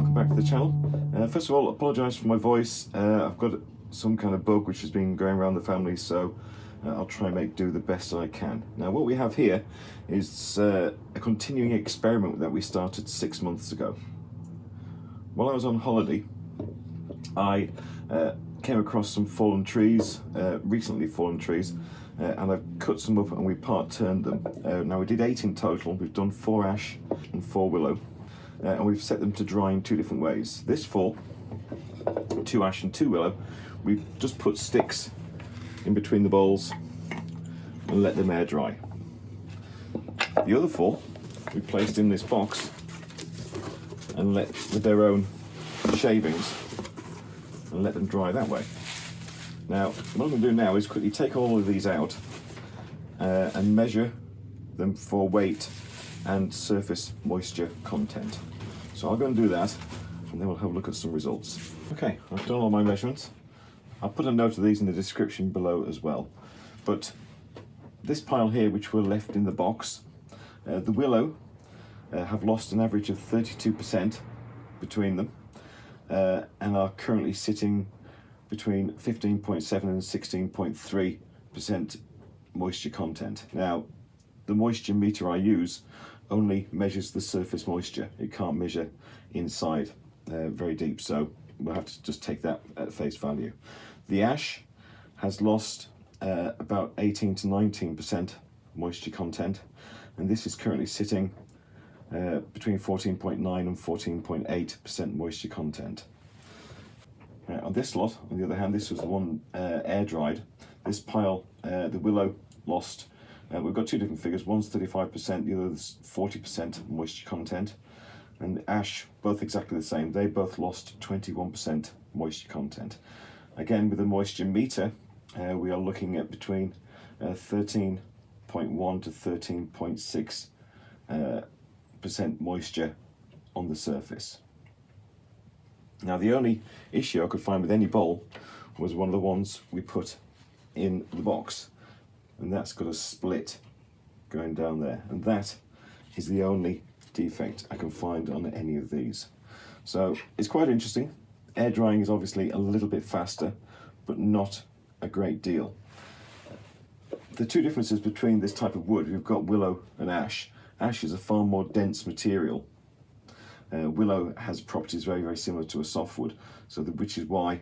welcome back to the channel. First of all, apologise for my voice. I've got some kind of bug which has been going around the family, so I'll try and do the best I can. Now what we have here is a continuing experiment that we started 6 months ago. While I was on holiday, I came across some fallen trees, recently fallen trees, and I've cut some up and we part-turned them. Now we did 8 in total. We've done 4 ash and 4 willow, and we've set them to dry in 2 different ways. This 4, 2 ash and 2 willow, we've just put sticks in between the bowls and let them air dry. The other 4 we placed in this box and let with their own shavings and let them dry that way. Now what I'm going to do now is quickly take all of these out and measure them for weight and surface moisture content. So I'll go and do that, and then we'll have a look at some results. Okay, I've done all my measurements. I'll put a note of these in the description below as well. But this pile here, which were left in the box, the willow have lost an average of 32% between them, and are currently sitting between 15.7 and 16.3% moisture content. Now, the moisture meter I use only measures the surface moisture. It can't measure inside very deep, so we'll have to just take that at face value. The ash has lost about 18 to 19% moisture content, and this is currently sitting between 14.9 and 14.8% moisture content. On this lot, on the other hand, this was the one air dried. This pile, the willow lost, we've got 2 different figures, one's 35%, the other's 40% moisture content, and the ash, both exactly the same. They both lost 21% moisture content. Again, with the moisture meter, we are looking at between 13.1 to 13.6% moisture on the surface. Now the only issue I could find with any bowl was one of the ones we put in the box, and that's got a split going down there, and that is the only defect I can find on any of these. So it's quite interesting. Air drying is obviously a little bit faster, but not a great deal. The 2 differences between this type of wood, we've got willow and ash. Ash is a far more dense material. Willow has properties very, very similar to a softwood, so which is why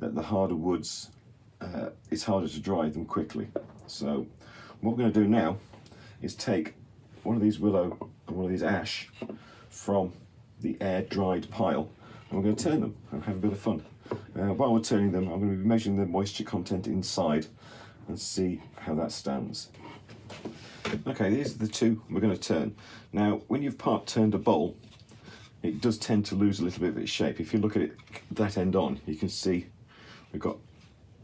the harder woods, it's harder to dry them quickly. So what we're going to do now is take one of these willow and one of these ash from the air dried pile, and we're going to turn them and have a bit of fun. While we're turning them, I'm going to be measuring the moisture content inside and see how that stands. Okay, these are the 2 we're going to turn. Now, when you've part-turned a bowl, it does tend to lose a little bit of its shape. If you look at it that end on, you can see we've got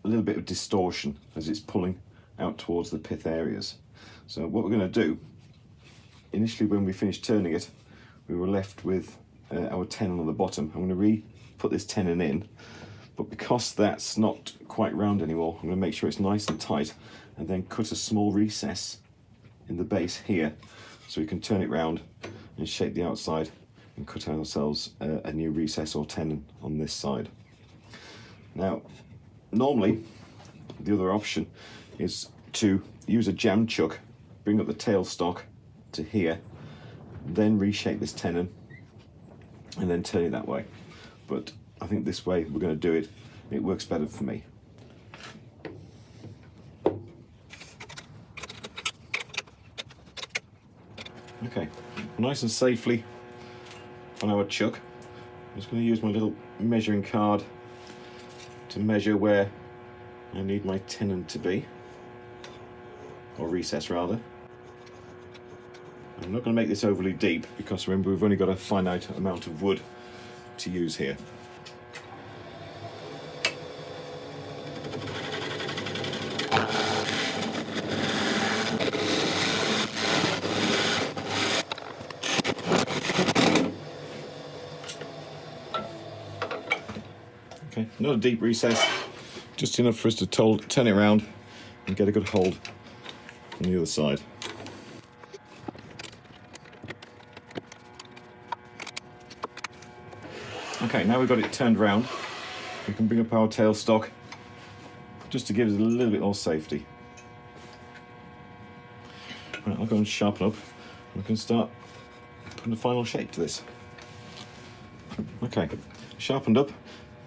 a little bit of distortion as it's pulling out towards the pith areas. So what we're going to do, initially when we finished turning it, we were left with our tenon on the bottom. I'm going to put this tenon in, but because that's not quite round anymore, I'm going to make sure it's nice and tight, and then cut a small recess in the base here so we can turn it round and shape the outside and cut ourselves a new recess or tenon on this side. Now, normally the other option is to use a jam chuck, bring up the tailstock to here, then reshape this tenon and then turn it that way. But I think this way we're going to do it. It works better for me. Okay, nice and safely on our chuck, I'm just going to use my little measuring card to measure where I need my tenon to be, or recess rather. I'm not going to make this overly deep because remember we've only got a finite amount of wood to use here. Okay, not a deep recess, just enough for us to turn it around and get a good hold on the other side. Okay, now we've got it turned round, we can bring up our tailstock just to give us a little bit more safety. Right, I'll go and sharpen up and we can start putting a final shape to this. Okay, sharpened up.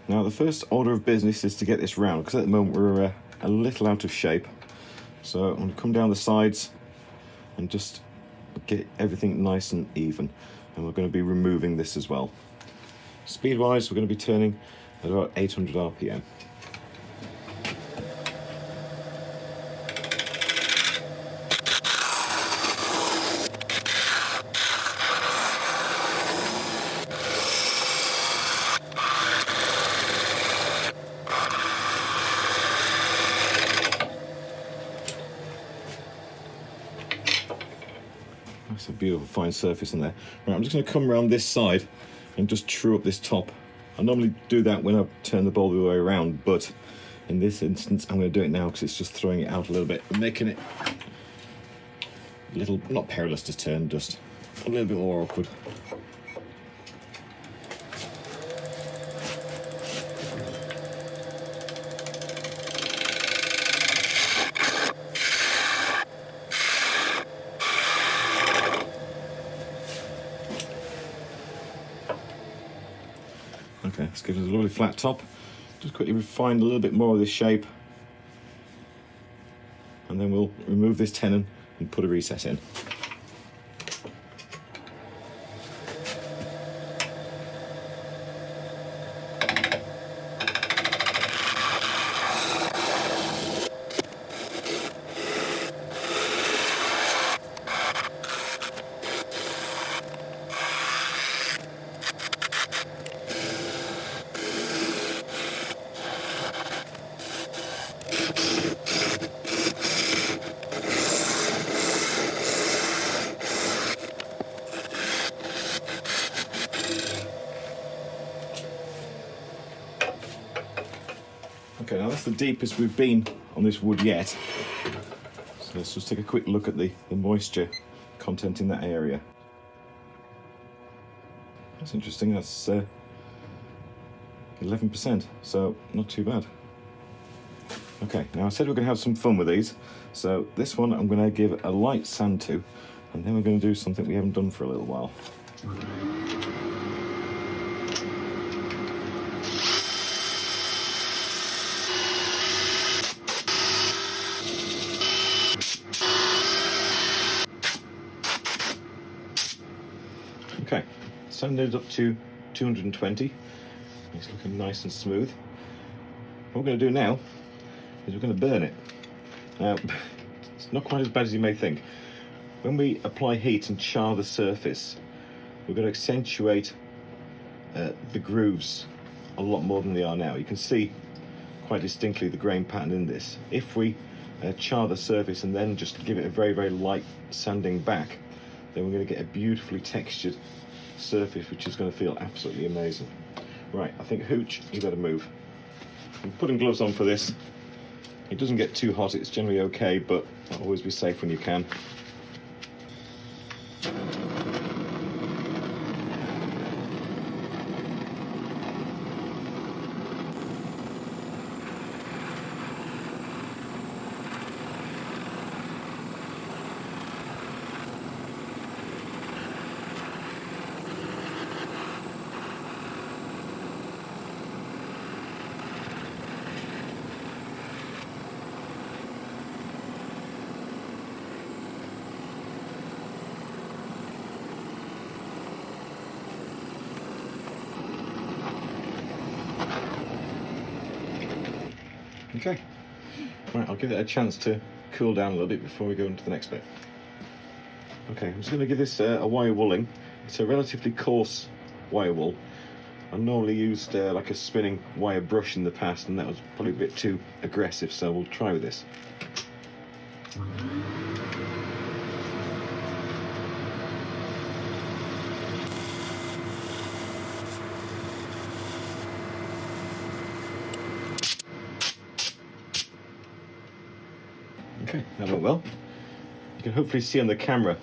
Now the first order of business is to get this round, because at the moment we're a little out of shape. So I'm going to come down the sides and just get everything nice and even. And we're going to be removing this as well. Speed wise, we're going to be turning at about 800 RPM. That's a beautiful fine surface in there. Right, I'm just going to come around this side and just true up this top. I normally do that when I turn the bowl the other way around, but in this instance I'm going to do it now because it's just throwing it out a little bit and making it a little, not perilous to turn, just a little bit more awkward. Okay, let's give us a lovely flat top. Just quickly refine a little bit more of this shape. And then we'll remove this tenon and put a recess in. Okay, now that's the deepest we've been on this wood yet. So let's just take a quick look at the moisture content in that area. That's interesting, that's 11%, so not too bad. Okay, now I said we're going to have some fun with these, so this one I'm going to give a light sand to, and then we're going to do something we haven't done for a little while. Okay, sanded up to 220. It's looking nice and smooth. What we're going to do now is we're going to burn it. Now, it's not quite as bad as you may think. When we apply heat and char the surface, we're going to accentuate the grooves a lot more than they are now. You can see quite distinctly the grain pattern in this. If we char the surface and then just give it a very, very light sanding back, then we're going to get a beautifully textured surface which is going to feel absolutely amazing. Right, I think Hooch, you better move. I'm putting gloves on for this. It doesn't get too hot, it's generally okay, but always be safe when you can. Okay, right, I'll give it a chance to cool down a little bit before we go into the next bit. Okay, I'm just going to give this a wire wooling. It's a relatively coarse wire wool. I normally used like a spinning wire brush in the past, and that was probably a bit too aggressive, so we'll try with this. Okay, that went well. You can hopefully see on the camera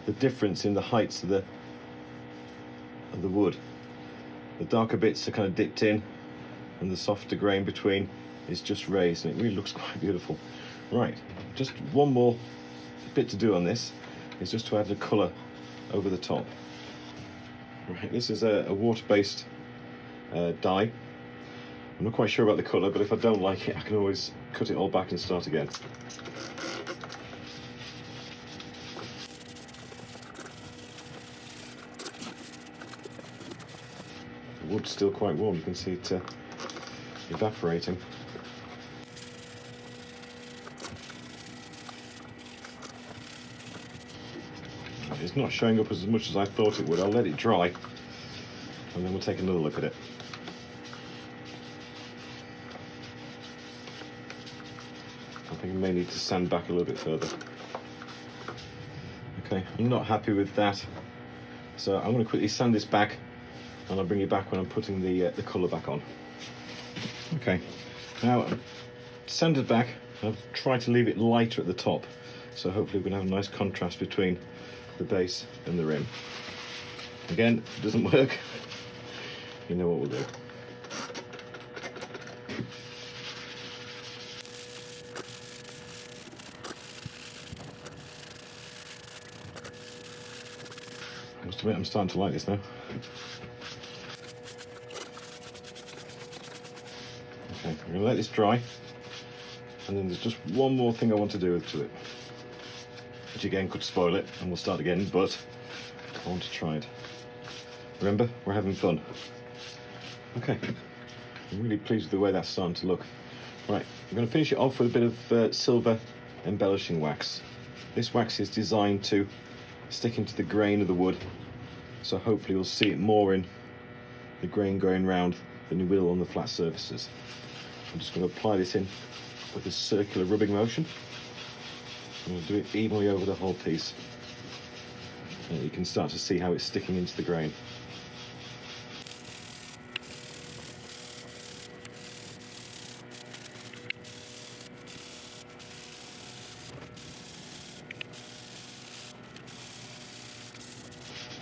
the difference in the heights of the wood. The darker bits are kind of dipped in, and the softer grey in between is just raised, and it really looks quite beautiful. Right, just one more bit to do on this is just to add the colour over the top. Right, this is a water-based dye. I'm not quite sure about the colour, but if I don't like it, I can always cut it all back and start again. The wood's still quite warm, you can see it evaporating. It's not showing up as much as I thought it would. I'll let it dry and then we'll take another look at it. I think I may need to sand back a little bit further. Okay, I'm not happy with that, so I'm going to quickly sand this back and I'll bring it back when I'm putting the colour back on. Okay, now sanded back. I've tried to leave it lighter at the top, so hopefully we're going to have a nice contrast between the base and the rim. Again, if it doesn't work, you know what we'll do. I must admit, I'm starting to like this now. Okay, I'm going to let this dry, and then there's just one more thing I want to do to it, which again could spoil it, and we'll start again, but I want to try it. Remember, we're having fun. Okay, I'm really pleased with the way that's starting to look. Right, I'm going to finish it off with a bit of silver embellishing wax. This wax is designed to stick into the grain of the wood, so hopefully you'll see it more in the grain going round than you will on the flat surfaces. I'm just going to apply this in with a circular rubbing motion. I'm going to do it evenly over the whole piece. And you can start to see how it's sticking into the grain.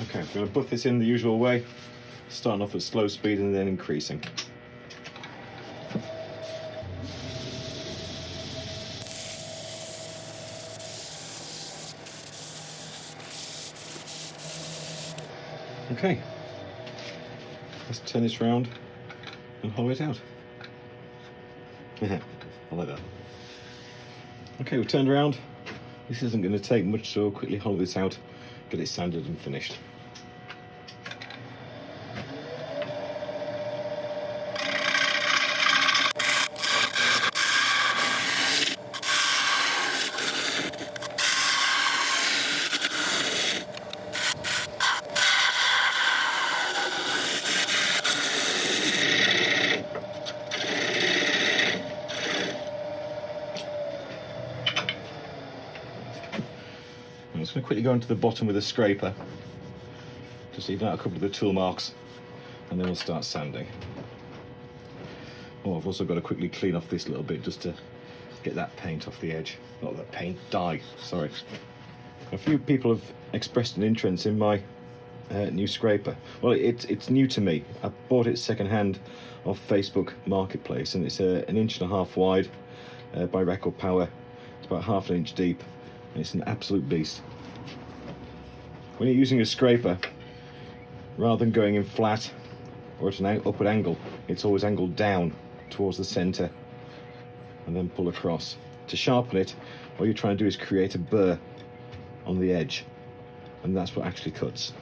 Okay, I'm going to buff this in the usual way, starting off at slow speed and then increasing. Okay, let's turn this round and hollow it out. I like that. Okay, we've turned around. This isn't going to take much, so I'll quickly hollow this out, get it sanded and finished. I'm just going to quickly go into the bottom with a scraper, just even out a couple of the tool marks, and then we'll start sanding. Oh, I've also got to quickly clean off this little bit just to get that paint off the edge. Not that paint, dye, sorry. A few people have expressed an interest in my new scraper. Well, it's new to me. I bought it second-hand off Facebook Marketplace, and it's an 1.5 inch wide by Record Power. It's about 1/2 inch deep, and it's an absolute beast. When you're using a scraper, rather than going in flat or at an upward angle, it's always angled down towards the centre and then pull across. To sharpen it, what you're trying to do is create a burr on the edge, and that's what actually cuts.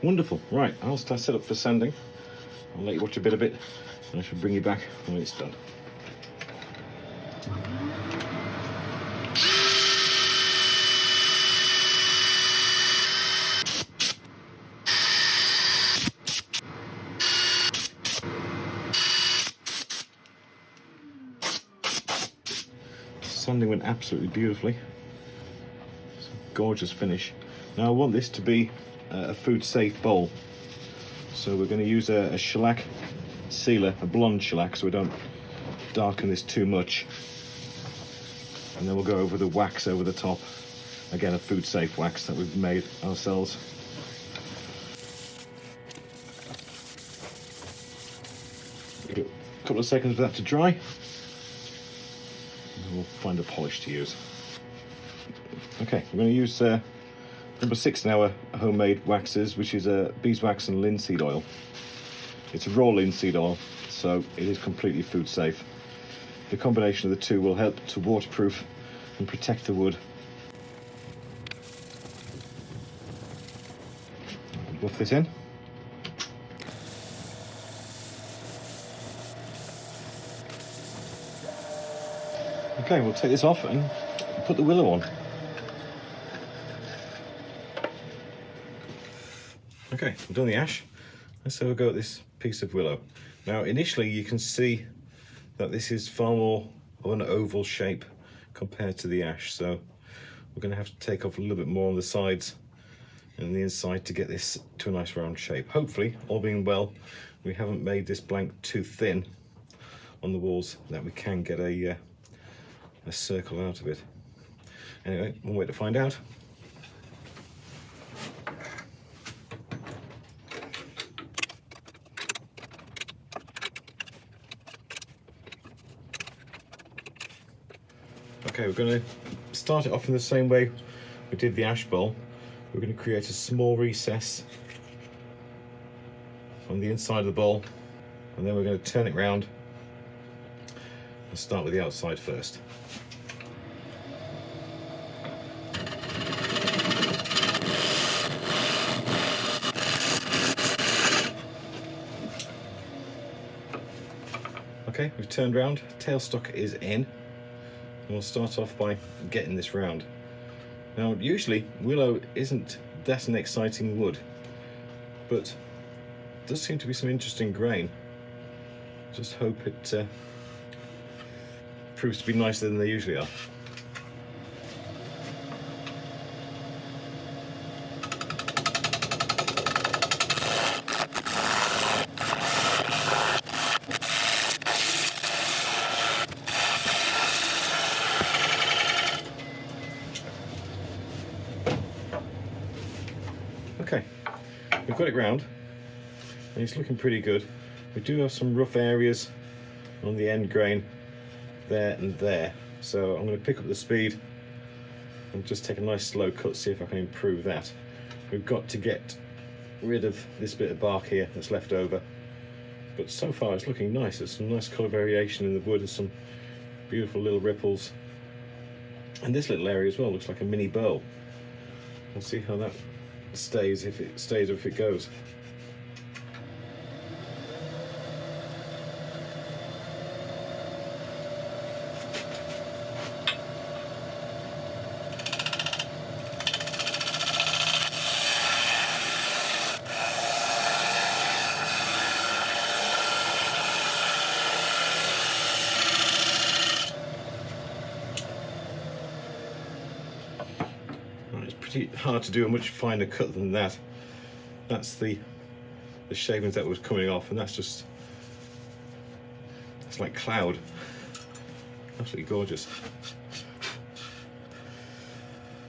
Wonderful. Right, I'll start set up for sanding. I'll let you watch a bit of it, and I shall bring you back when it's done. Sanding went absolutely beautifully. It's a gorgeous finish. Now I want this to be a food safe bowl. So we're going to use a shellac sealer, a blonde shellac, so we don't darken this too much. And then we'll go over the wax over the top. Again, a food safe wax that we've made ourselves. Give it a couple of seconds for that to dry. And we'll find a polish to use. Okay, we're going to use number 6 in our homemade waxes, which is beeswax and linseed oil. It's a raw linseed oil, so it is completely food safe. The combination of the two will help to waterproof and protect the wood. Buff this in. Okay, we'll take this off and put the willow on. Okay, I've done the ash. Let's have a go at this piece of willow. Now, initially you can see that this is far more of an oval shape compared to the ash, so we're going to have to take off a little bit more on the sides and the inside to get this to a nice round shape. Hopefully, all being well, we haven't made this blank too thin on the walls that we can get a circle out of it. Anyway, one way to find out. Okay, we're going to start it off in the same way we did the ash bowl. We're going to create a small recess on the inside of the bowl, and then we're going to turn it round and start with the outside first. Okay, we've turned round, tailstock is in. And we'll start off by getting this round. Now, usually willow isn't that an exciting wood, but there does seem to be some interesting grain. Just hope it proves to be nicer than they usually are. Okay, we've got it round and it's looking pretty good. We do have some rough areas on the end grain there and there, so I'm going to pick up the speed and just take a nice slow cut, see if I can improve that. We've got to get rid of this bit of bark here that's left over, but so far it's looking nice. There's some nice colour variation in the wood and some beautiful little ripples, and this little area as well looks like a mini bow. We'll see how that stays, if it stays or if it goes. It's pretty hard to do a much finer cut than that. That's the shavings that was coming off, and that's like cloud. Absolutely gorgeous.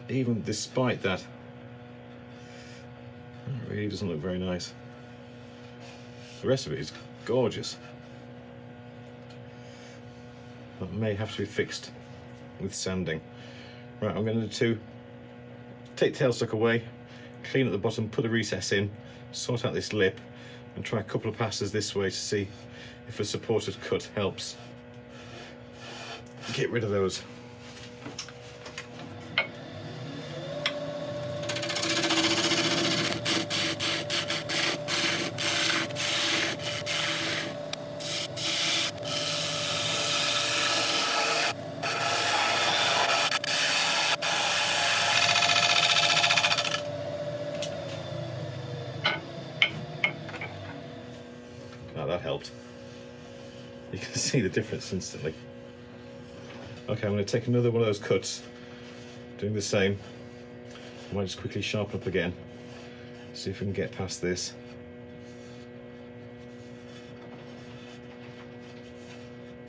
Even despite that, it really doesn't look very nice. The rest of it is gorgeous. That may have to be fixed with sanding. Right, I'm going to take the tailstock away, clean at the bottom, put a recess in, sort out this lip, and try a couple of passes this way to see if a supported cut helps get rid of those. That helped. You can see the difference instantly. Okay, I'm going to take another one of those cuts, doing the same. I might just quickly sharpen up again, See if we can get past this.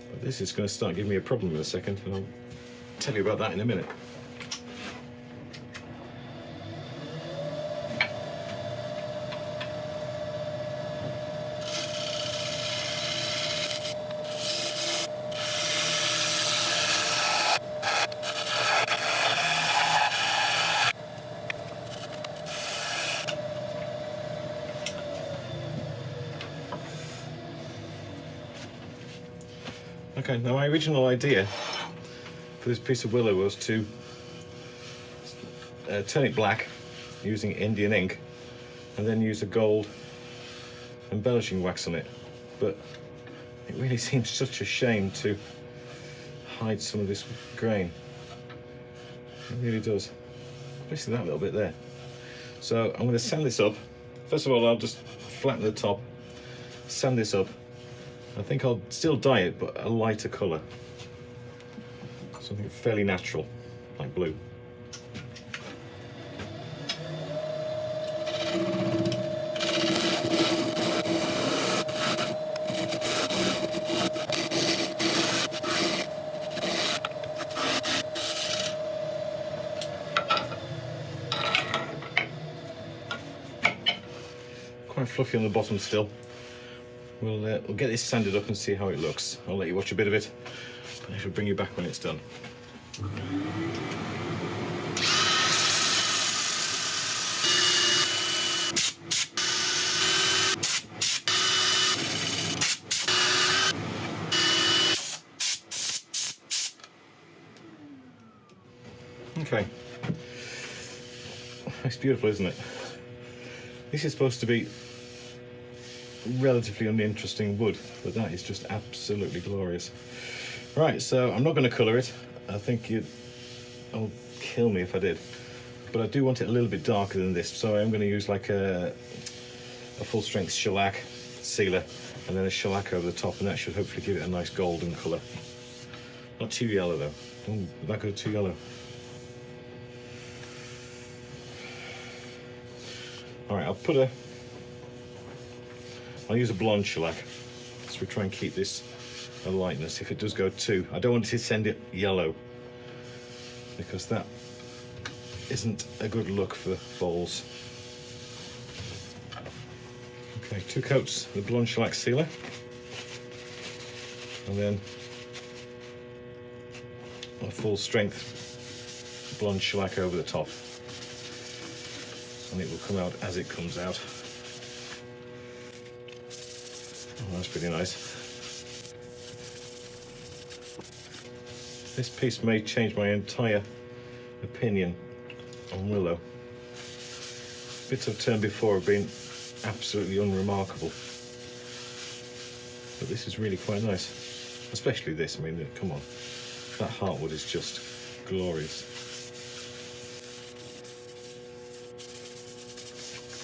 But this is going to start giving me a problem in a second, and I'll tell you about that in a minute. Okay, now my original idea for this piece of willow was to turn it black using Indian ink and then use a gold embellishing wax on it. But it really seems such a shame to hide some of this grain. It really does. Especially that little bit there. So I'm going to sand this up. First of all, I'll just flatten the top, sand this up. I think I'll still dye it, but a lighter colour. Something fairly natural, like blue. Quite fluffy on the bottom still. We'll get this sanded up and see how it looks. I'll let you watch a bit of it, but I shall bring you back when it's done. Okay. It's beautiful, isn't it? This is supposed to be relatively uninteresting wood, but that is just absolutely glorious. Right, so I'm not going to colour it. I think it'll kill me if I did, but I do want it a little bit darker than this, so I'm going to use like a full strength shellac sealer and then a shellac over the top, and that should hopefully give it a nice golden colour. Not too yellow though. Don't that go too yellow. Alright, I'll use a blonde shellac, so we try and keep this a lightness. If it does go too, I don't want to send it yellow, because that isn't a good look for bowls. Okay, 2 coats of the blonde shellac sealer, and then a full strength blonde shellac over the top, and it will come out as it comes out. Oh, that's pretty nice. This piece may change my entire opinion on Willow. Bits I've turned before have been absolutely unremarkable, but this is really quite nice. Especially this, I mean, come on. That heartwood is just glorious.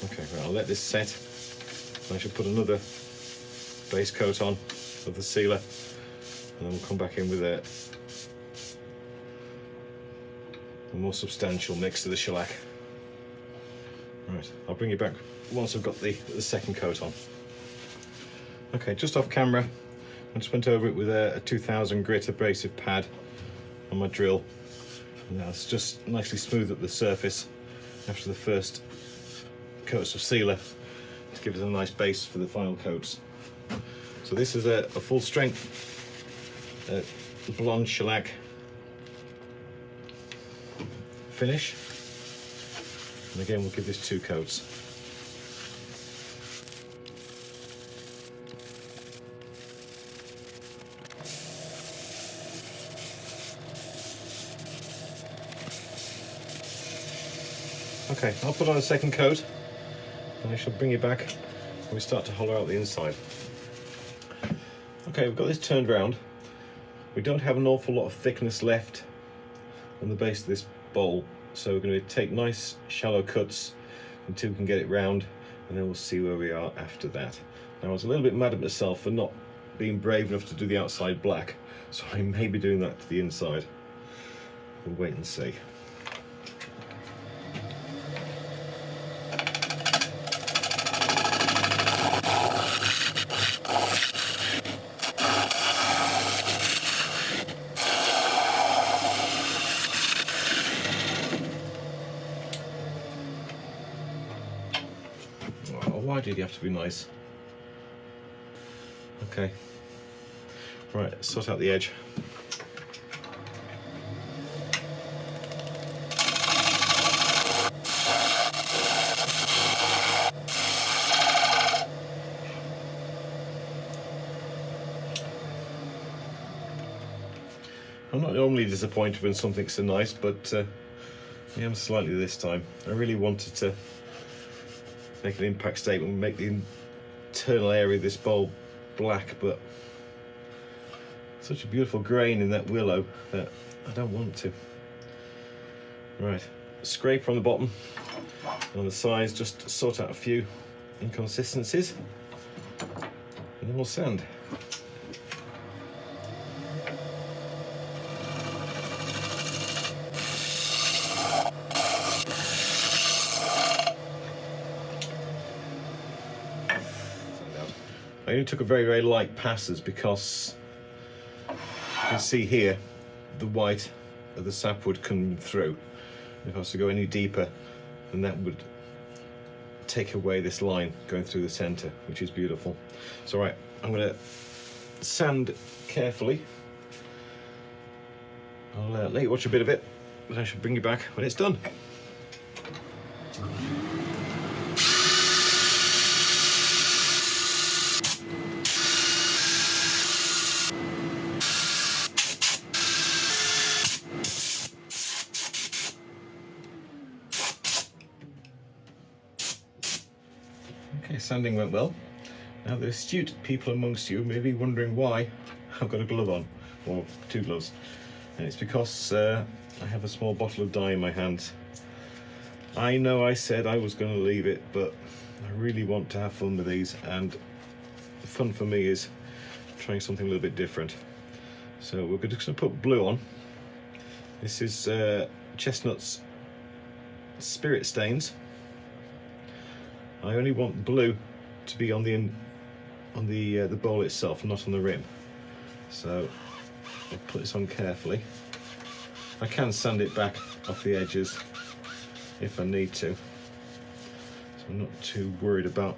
Okay, well, I'll let this set. I should put another base coat on of the sealer, and then we'll come back in with a more substantial mix of the shellac. Right, I'll bring you back once I've got the second coat on. Okay, just off camera, I just went over it with a 2000 grit abrasive pad on my drill, and that's just nicely smoothed up the surface after the first coats of sealer to give us a nice base for the final coats. So this is a full strength blonde shellac finish, and again we'll give this 2 coats. Okay, I'll put on a second coat, and I shall bring you back when we start to hollow out the inside. Okay, we've got this turned round. We don't have an awful lot of thickness left on the base of this bowl, so we're going to take nice shallow cuts until we can get it round, and then we'll see where we are after that. Now, I was a little bit mad at myself for not being brave enough to do the outside black, so I may be doing that to the inside. We'll wait and see. Why did he have to be nice? Okay. Right, sort out the edge. I'm not normally disappointed when something's so nice, but I am slightly this time. I really wanted to make an impact statement and make the internal area of this bowl black, but such a beautiful grain in that willow that I don't want to. Right, scrape from the bottom and on the sides, just sort out a few inconsistencies, and then we'll sand. I only took a very, very light passes because you can see here the white of the sapwood coming through. If I was to go any deeper, then that would take away this line going through the centre, which is beautiful. So right, I'm going to sand carefully. I'll let you watch a bit of it, but I should bring you back when it's done. Okay, sanding went well. Now the astute people amongst you may be wondering why I've got a glove on, or two gloves. And it's because I have a small bottle of dye in my hands. I know I said I was going to leave it, but I really want to have fun with these, and the fun for me is trying something a little bit different. So we're just going to put blue on. This is Chestnut's Spirit Stains. I only want blue to be on the bowl itself, not on the rim. So I'll put this on carefully. I can sand it back off the edges if I need to. So I'm not too worried about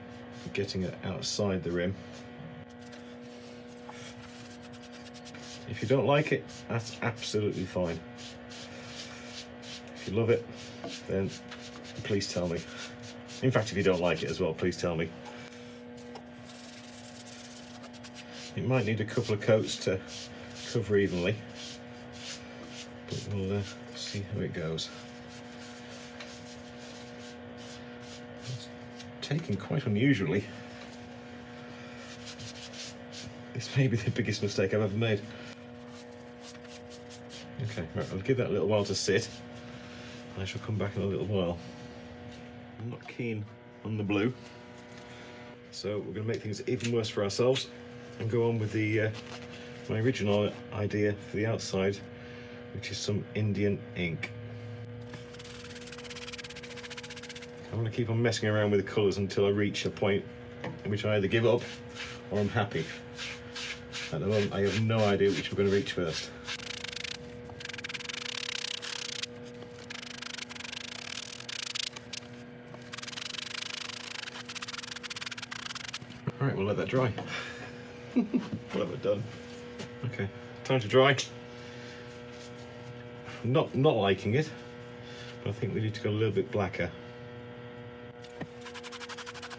getting it outside the rim. If you don't like it, that's absolutely fine. If you love it, then please tell me. In fact, if you don't like it as well, please tell me. It might need a couple of coats to cover evenly, but we'll see how it goes. It's taken quite unusually. This may be the biggest mistake I've ever made. Okay, right, I'll give that a little while to sit. I shall come back in a little while. I'm not keen on the blue, so we're going to make things even worse for ourselves and go on with the my original idea for the outside, which is some Indian ink. I'm going to keep on messing around with the colours until I reach a point in which I either give up or I'm happy. At the moment I have no idea which we're going to reach first. Alright, we'll let that dry. What have I done? Okay, time to dry. Not liking it, but I think we need to go a little bit blacker.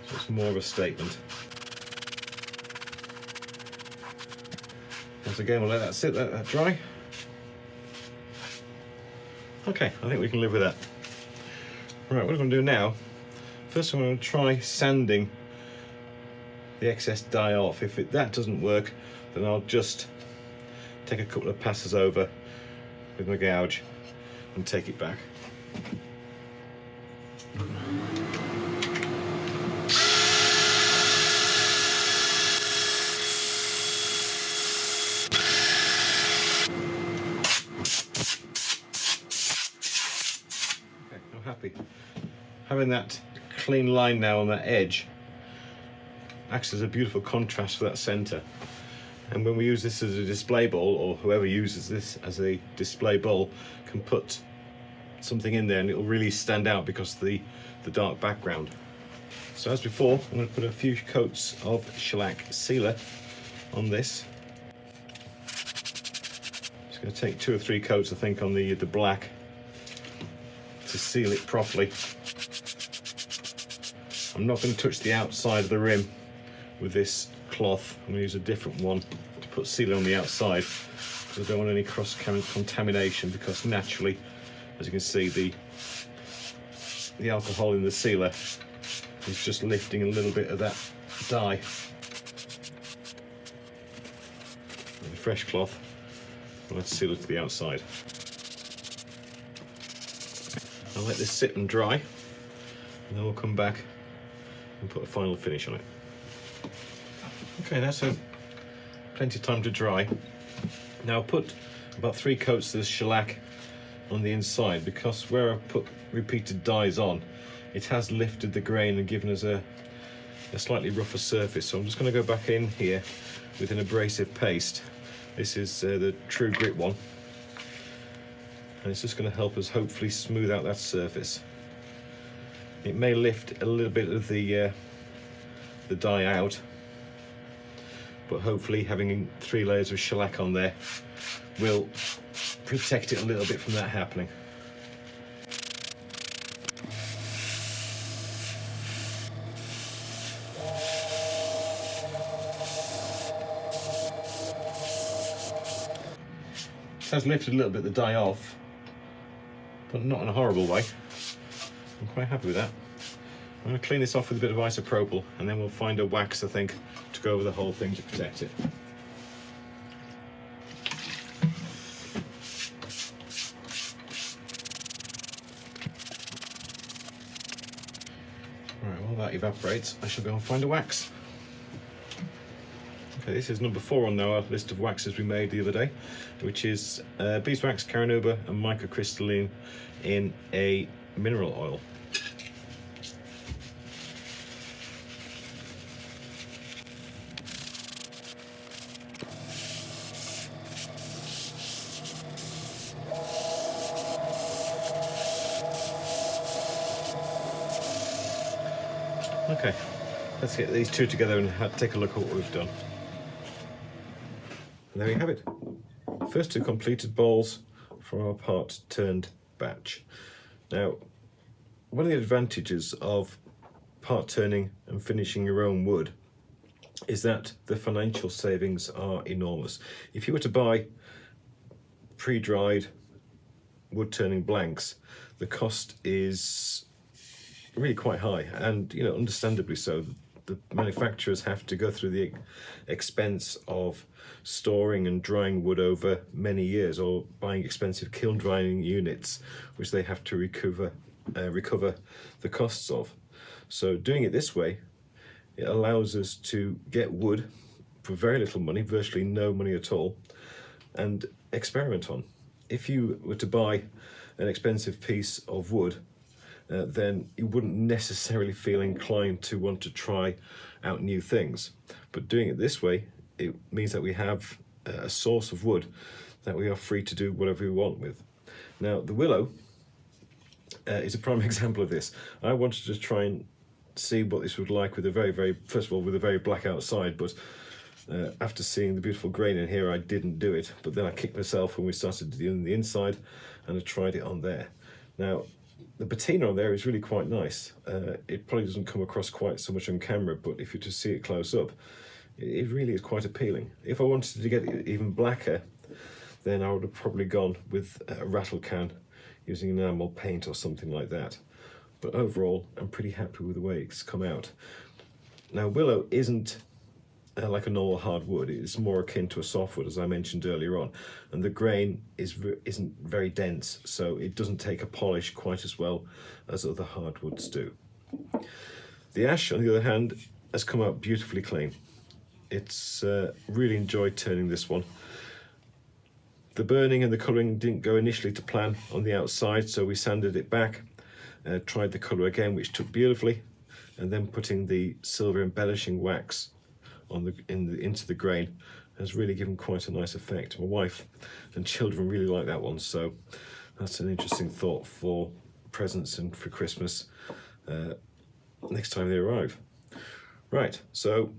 So it's more of a statement. Once again, we'll let that sit, let that dry. Okay, I think we can live with that. Right, what I'm going to do now, first I'm going to try sanding the excess dye off. If that doesn't work, then I'll just take a couple of passes over with my gouge and take it back. Okay, I'm happy. Having that clean line now on that edge acts as a beautiful contrast for that centre, and when we use this as a display bowl, or whoever uses this as a display bowl can put something in there and it will really stand out because of the dark background. So as before, I'm going to put a few coats of shellac sealer on this. Just going to take 2 or 3 coats, I think, on the black to seal it properly. I'm not going to touch the outside of the rim with this cloth. I'm going to use a different one to put sealer on the outside, because I don't want any cross contamination, because naturally, as you can see, the alcohol in the sealer is just lifting a little bit of that dye. With a fresh cloth, let's seal it to the outside. I'll let this sit and dry, and then we'll come back and put a final finish on it. Okay, that's plenty of time to dry. Now I'll put about 3 coats of this shellac on the inside, because where I've put repeated dyes on, it has lifted the grain and given us a slightly rougher surface. So I'm just going to go back in here with an abrasive paste. This is the True Grit one, and it's just going to help us hopefully smooth out that surface. It may lift a little bit of the dye out, but hopefully having 3 layers of shellac on there will protect it a little bit from that happening. It has lifted a little bit the dye off, but not in a horrible way. I'm quite happy with that. I'm going to clean this off with a bit of isopropyl, and then we'll find a wax, I think, to go over the whole thing to protect it. Alright, while that evaporates, I shall go and find a wax. Okay, this is number 4 on our list of waxes we made the other day, which is beeswax, carnauba and microcrystalline in a mineral oil. Okay, let's get these 2 together and take a look at what we've done. And there we have it. First 2 completed bowls from our part turned batch. Now, one of the advantages of part turning and finishing your own wood is that the financial savings are enormous. If you were to buy pre-dried wood turning blanks, the cost is really quite high, and understandably so. The manufacturers have to go through the expense of storing and drying wood over many years, or buying expensive kiln drying units which they have to recover the costs of. So doing it this way, it allows us to get wood for very little money, virtually no money at all, and experiment on. If you were to buy an expensive piece of wood, then you wouldn't necessarily feel inclined to want to try out new things. But doing it this way, it means that we have a source of wood that we are free to do whatever we want with. Now, the Willow is a prime example of this. I wanted to try and see what this would like with a first of all, with a very black outside, but after seeing the beautiful grain in here, I didn't do it. But then I kicked myself when we started doing the inside, and I tried it on there. Now, the patina on there is really quite nice. It probably doesn't come across quite so much on camera, but if you just see it close up, it really is quite appealing. If I wanted to get it even blacker, then I would have probably gone with a rattle can using enamel paint or something like that. But overall, I'm pretty happy with the way it's come out. Now, Willow isn't like a normal hardwood. It's more akin to a softwood, as I mentioned earlier on, and the grain isn't very dense, so it doesn't take a polish quite as well as other hardwoods do. The ash, on the other hand, has come out beautifully clean. It's really enjoyed turning this one. The burning and the colouring didn't go initially to plan on the outside, so we sanded it back, tried the colour again, which took beautifully, and then putting the silver embellishing wax into the grain has really given quite a nice effect. My wife and children really like that one, so that's an interesting thought for presents and for Christmas. next time they arrive. Right, so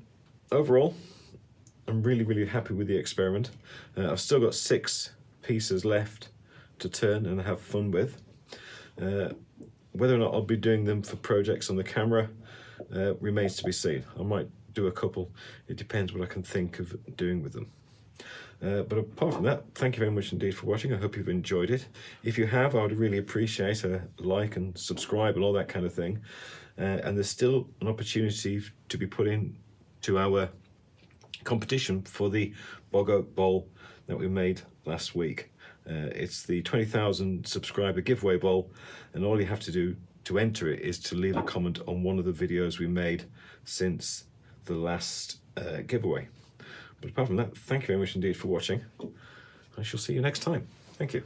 overall, I'm really happy with the experiment. I've still got 6 pieces left to turn and have fun with. Whether or not I'll be doing them for projects on the camera remains to be seen. I might do a couple. It depends what I can think of doing with them. But apart from that, thank you very much indeed for watching. I hope you've enjoyed it. If you have, I would really appreciate a like and subscribe and all that kind of thing. And there's still an opportunity to be put in to our competition for the Bog Oak Bowl that we made last week. It's the 20,000 subscriber giveaway bowl, and all you have to do to enter it is to leave a comment on one of the videos we made since the last giveaway. But apart from that, thank you very much indeed for watching. I shall see you next time. Thank you.